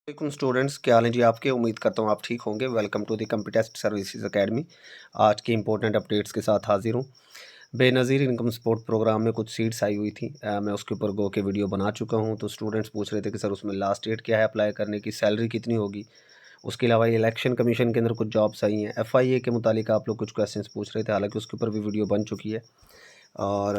वालेकुम स्टूडेंट्स, क्या हाल है जी आपके। उम्मीद करता हूँ आप ठीक होंगे। Welcome to the Computest services academy. आज की इंपॉर्टेंट अपडेट्स के साथ हाजिर हूँ। बेनज़ीर इनकम सपोर्ट प्रोग्राम में कुछ सीट्स आई हुई थी। मैं उसके ऊपर गो के वीडियो बना चुका हूँ। तो स्टूडेंट्स पूछ रहे थे कि सर उसमें लास्ट डेट क्या है अप्लाई करने की, सैलरी कितनी होगी। उसके अलावा ये इलेक्शन कमीशन के अंदर कुछ जॉब्स आई हैं। FIA के मुतालिक आप लोग कुछ क्वेश्चंस पूछ रहे थे, हालांकि उसके ऊपर भी वीडियो बन चुकी है। और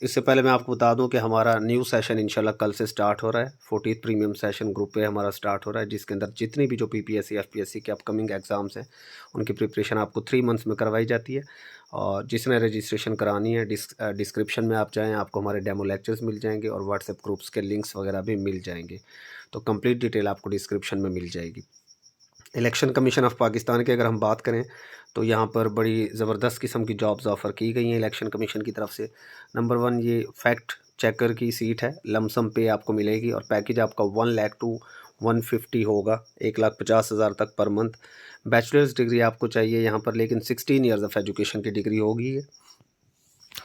इससे पहले मैं आपको बता दूं कि हमारा न्यू सेशन इंशाल्लाह कल से स्टार्ट हो रहा है। 40th प्रीमियम सेशन ग्रुप पे हमारा स्टार्ट हो रहा है, जिसके अंदर जितनी भी जो PPSC FPSC के अपकमिंग एग्ज़ाम्स हैं उनकी प्रिपरेशन आपको 3 मंथ्स में करवाई जाती है। और जिसने रजिस्ट्रेशन करानी है डिस्क्रिप्शन में आप जाएँ, आपको हमारे डेमो लेक्चर्स मिल जाएंगे और व्हाट्सएप ग्रुप्स के लिंक्स वगैरह भी मिल जाएंगे। तो कंप्लीट डिटेल आपको डिस्क्रिप्शन में मिल जाएगी। इलेक्शन कमीशन ऑफ पाकिस्तान की अगर हम बात करें तो यहाँ पर बड़ी ज़बरदस्त किस्म की जॉब्स ऑफ़र की गई हैं इलेक्शन कमीशन की तरफ से। नंबर 1 ये फैक्ट चेकर की सीट है। लमसम पे आपको मिलेगी और पैकेज आपका 1 लाख टू 150 होगा, 1,50,000 तक पर मंथ। बैचलर्स डिग्री आपको चाहिए यहाँ पर, लेकिन 16 ईयर्स ऑफ एजुकेशन की डिग्री होगी।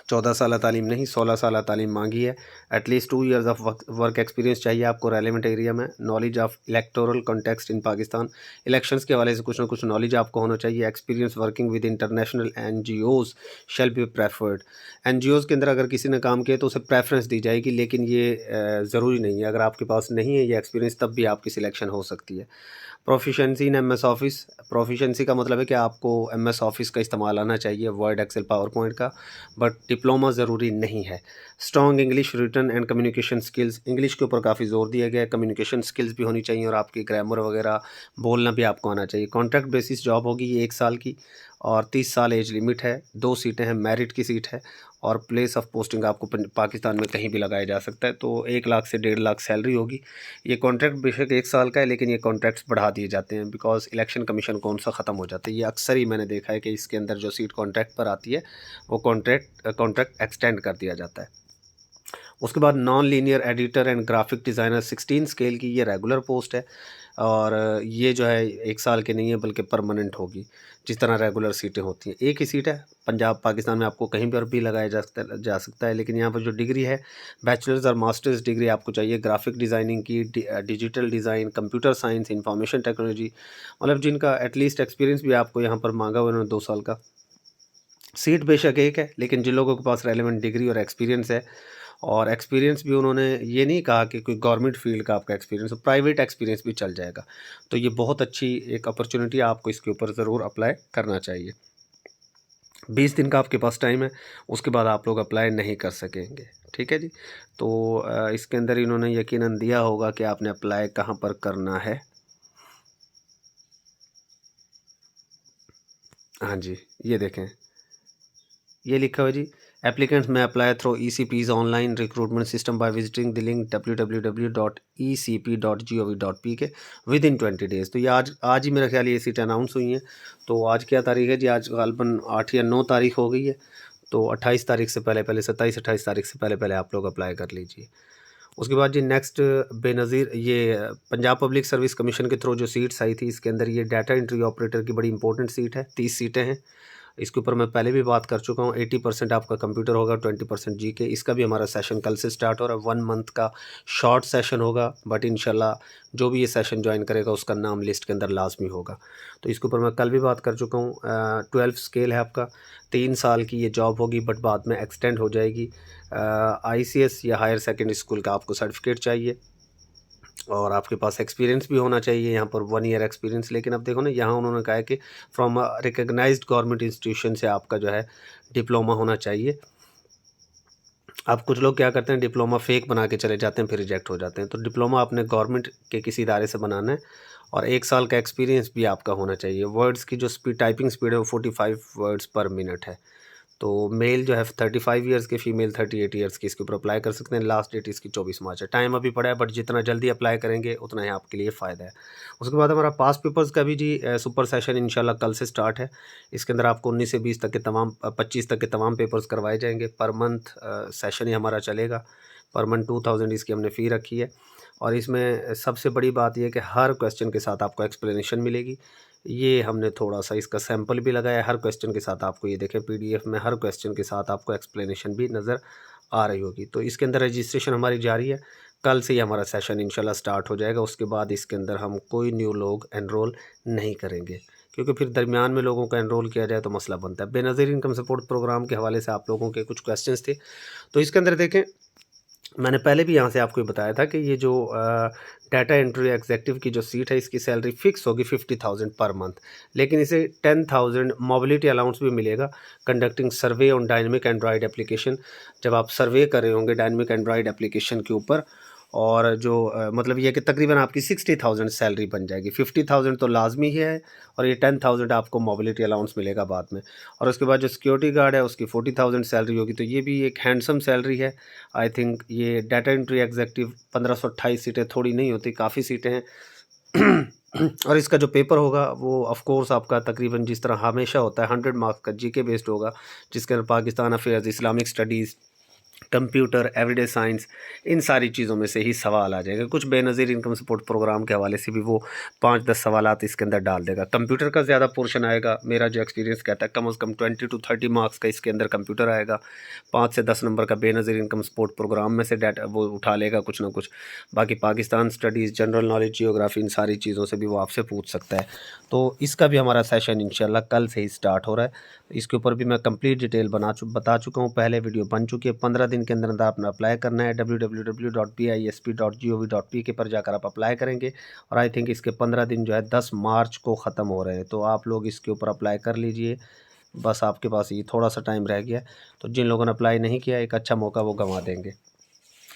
14 साल तालीम नहीं, 16 साल तालीम मांगी है। At least 2 years of work experience चाहिए आपको रेलेवेंट एरिया में। Knowledge of electoral context in Pakistan, elections के हवाले से कुछ ना कुछ नॉलेज आपको होना चाहिए। Experience working with international NGOs shall be preferred. NGOs के अंदर अगर किसी ने काम किया तो उसे प्रेफरेंस दी जाएगी, लेकिन ये ज़रूरी नहीं है। अगर आपके पास नहीं है ये एक्सपीरियंस तब भी आपकी सिलेक्शन हो सकती है। प्रोफिशेंसी इन MS ऑफिस, प्रोफिशेंसी का मतलब है कि आपको MS ऑफिस का इस्तेमाल आना चाहिए, वर्ड एक्सेल पावर पॉइंट का, बट डिप्लोमा ज़रूरी नहीं है। Strong English written and communication skills, English के ऊपर काफ़ी जोर दिया गया है। कम्युनिकेशन स्किल्स भी होनी चाहिए और आपकी ग्रामर वगैरह बोलना भी आपको आना चाहिए। कॉन्ट्रैक्ट बेसिस जॉब होगी ये 1 साल की और 30 साल एज लिमिट है। 2 सीटें हैं, मेरिट की सीट है और प्लेस ऑफ पोस्टिंग आपको पाकिस्तान में कहीं भी लगाया जा सकता है। तो 1 लाख से 1.5 लाख सैलरी होगी। ये कॉन्ट्रैक्ट बेशक 1 साल का है, लेकिन ये कॉन्ट्रैक्ट्स बढ़ा दिए जाते हैं बिकॉज इलेक्शन कमीशन कौन सा ख़त्म हो जाता है। ये अक्सर ही मैंने देखा है कि इसके अंदर जो सीट कॉन्ट्रैक्ट पर आती है वो कॉन्ट्रैक्ट एक्सटेंड कर दिया जाता है। उसके बाद non linear editor and graphic designer 16 scale की ये रेगुलर पोस्ट है और ये जो है 1 साल की नहीं है बल्कि परमानेंट होगी, जिस तरह रेगुलर सीटें होती हैं। एक ही सीट है, पंजाब पाकिस्तान में आपको कहीं पर भी लगाया जा सकता है। लेकिन यहाँ पर जो डिग्री है बैचलर्स और मास्टर्स डिग्री आपको चाहिए ग्राफिक डिज़ाइनिंग की, digital design, computer science, information technology, मतलब जिनका एटलीस्ट एक्सपीरियंस भी आपको यहाँ पर मांगा हुआ उन्होंने 2 साल का। सीट बेशक एक है, लेकिन जिन लोगों के पास रेलेवेंट डिग्री और एक्सपीरियंस है, और एक्सपीरियंस भी उन्होंने ये नहीं कहा कि कोई गवर्नमेंट फील्ड का आपका एक्सपीरियंस हो, प्राइवेट एक्सपीरियंस भी चल जाएगा। तो ये बहुत अच्छी एक अपॉर्चुनिटी है, आपको इसके ऊपर ज़रूर अप्लाई करना चाहिए। 20 दिन का आपके पास टाइम है, उसके बाद आप लोग अप्लाई नहीं कर सकेंगे। ठीक है जी। तो इसके अंदर इन्होंने यकीनन दिया होगा कि आपने अप्लाई कहाँ पर करना है। हाँ जी, ये देखें, ये लिखा हुआ जी, एप्लीकेंट्स में apply through ECP's online recruitment system by visiting the link www.ecp.gov.pk with in 20 days. तो ये आज ही मेरा ख्याल ये सीटें अनाउंस हुई हैं। तो आज क्या तारीख है जी, आज गालबन 8 या 9 तारीख हो गई है। तो 28 तारीख से पहले 27-28 तारीख से पहले आप लोग अप्लाई कर लीजिए। उसके बाद जी नेक्स्ट बेनज़ीर, ये पंजाब पब्लिक सर्विस कमीशन के थ्रू जो सीट्स आई थी, इसके अंदर ये डाटा एंट्री ऑपरेटर की बड़ी इंपॉर्टेंट सीट है। 30 सीटें हैं। इसके ऊपर मैं पहले भी बात कर चुका हूँ। 80% आपका कंप्यूटर होगा, 20% GK। इसका भी हमारा सेशन कल से स्टार्ट हो रहा है। 1 मंथ का शॉर्ट सेशन होगा, बट इंशाल्लाह जो भी ये सेशन ज्वाइन करेगा उसका नाम लिस्ट के अंदर लाजमी होगा। तो इसके ऊपर मैं कल भी बात कर चुका हूँ। 12 स्केल है आपका, 3 साल की ये जॉब होगी, बट बाद में एक्सटेंड हो जाएगी। ICS या हायर सेकेंडरी स्कूल का आपको सर्टिफिकेट चाहिए और आपके पास एक्सपीरियंस भी होना चाहिए, यहाँ पर 1 ईयर एक्सपीरियंस। लेकिन अब देखो ना, यहाँ उन्होंने कहा है कि फ्रॉम रिकग्नाइज्ड गवर्नमेंट इंस्टीट्यूशन से आपका जो है डिप्लोमा होना चाहिए। अब कुछ लोग क्या करते हैं, डिप्लोमा फेक बना के चले जाते हैं, फिर रिजेक्ट हो जाते हैं। तो डिप्लोमा आपने गवर्नमेंट के किसी इदारे से बनाना है और 1 साल का एक्सपीरियंस भी आपका होना चाहिए। वर्ड्स की जो टाइपिंग स्पीड है वो 45 वर्ड्स पर मिनट है। तो मेल जो है 35 ईयर्स के, फीमेल 38 ईयर्स की इसके ऊपर अप्लाई कर सकते हैं। लास्ट डेट इसकी 24 मार्च है। टाइम अभी पड़ा है, बट जितना जल्दी अप्लाई करेंगे उतना ही आपके लिए फ़ायदा है। उसके बाद हमारा पास पेपर्स का भी जी सुपर सेशन इंशाल्लाह कल से स्टार्ट है। इसके अंदर आपको 19 से 20 तक के तमाम 25 तक के तमाम पेपर्स करवाए जाएंगे। पर मंथ सेशन ही हमारा चलेगा। पर मंथ 2000 इसकी हमने फ़ी रखी है। और इसमें सबसे बड़ी बात यह है कि हर क्वेश्चन के साथ आपको एक्सप्लेनेशन मिलेगी। ये हमने थोड़ा सा इसका सैंपल भी लगाया है। हर क्वेश्चन के साथ आपको ये देखें PDF में हर क्वेश्चन के साथ आपको एक्सप्लेनेशन भी नज़र आ रही होगी। तो इसके अंदर रजिस्ट्रेशन हमारी जारी है। कल से ही हमारा सेशन इंशाल्लाह स्टार्ट हो जाएगा। उसके बाद इसके अंदर हम कोई न्यू लोग एनरोल नहीं करेंगे, क्योंकि फिर दरमियान में लोगों को एनरोल किया जाए तो मसला बनता है। बेनज़ीर इनकम सपोर्ट प्रोग्राम के हवाले से आप लोगों के कुछ क्वेश्चंस थे, तो इसके अंदर देखें, मैंने पहले भी यहाँ से आपको बताया था कि ये जो डाटा एंट्री एग्जेक्टिव की जो सीट है, इसकी सैलरी फ़िक्स होगी 50,000 पर मंथ, लेकिन इसे 10,000 मोबिलिटी अलाउंस भी मिलेगा conducting survey on dynamic Android application. जब आप सर्वे कर रहे होंगे डायनेमिक एंड्रॉयड एप्लीकेशन के ऊपर, और जो मतलब ये है कि तकरीबन आपकी 60,000 सैलरी बन जाएगी। 50,000 तो लाजमी ही है, और ये 10,000 आपको मोबिलिटी अलाउंस मिलेगा बाद में। और उसके बाद जो सिक्योरिटी गार्ड है उसकी 40,000 सैलरी होगी, तो ये भी एक हैंडसम सैलरी है। आई थिंक ये डाटा एंट्री एग्जेक्टिव 1528 सीटें थोड़ी नहीं होती, काफ़ी सीटें हैं। और इसका जो पेपर होगा वो ऑफ कोर्स आपका तकरीबन जिस तरह हमेशा होता है 100 मार्क्स का जीके बेस्ड होगा, जिसके अंदर Pakistan affairs, Islamic studies, computer, everyday science, इन सारी चीज़ों में से ही सवाल आ जाएगा। कुछ बेनज़ीर इनकम सपोर्ट प्रोग्राम के हवाले से भी वो 5-10 सवालात इसके अंदर डाल देगा। कंप्यूटर का ज़्यादा पोर्शन आएगा, मेरा जो एक्सपीरियंस कहता है कम से कम 20 to 30 मार्क्स का इसके अंदर कंप्यूटर आएगा। 5 से 10 नंबर का बेनज़ीर इनकम सपोर्ट प्रोग्राम में से डाटा वो उठा लेगा कुछ ना कुछ। बाकी Pakistan studies, general knowledge, geography, इन सारी चीज़ों से भी वो आपसे पूछ सकता है। तो इसका भी हमारा सेशन इंशाल्लाह कल से ही स्टार्ट हो रहा है। इसके ऊपर भी मैं कंप्लीट डिटेल बता चुका हूँ, पहले वीडियो बन चुकी है। 15 दिन के अंदर आपने अप्लाई करना है। www.bisp.gov.pk पर जाकर आप अप्लाई करेंगे, और आई थिंक इसके 15 दिन जो है 10 मार्च को ख़त्म हो रहे हैं, तो आप लोग इसके ऊपर अप्लाई कर लीजिए। बस आपके पास ये थोड़ा सा टाइम रह गया, तो जिन लोगों ने अप्लाई नहीं किया एक अच्छा मौका वो गंवा देंगे।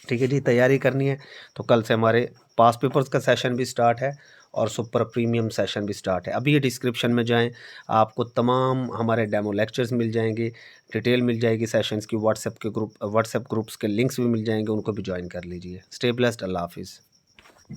ठीक है जी, तैयारी करनी है तो कल से हमारे पास पेपर्स का सेशन भी स्टार्ट है और सुपर प्रीमियम सेशन भी स्टार्ट है। अभी ये डिस्क्रिप्शन में जाएं, आपको तमाम हमारे डेमो लेक्चर्स मिल जाएंगे, डिटेल मिल जाएगी सेशंस की, व्हाट्सएप ग्रुप्स के लिंक्स भी मिल जाएंगे, उनको भी ज्वाइन कर लीजिए। स्टे ब्लेस्ड, अल्लाह हाफिज़।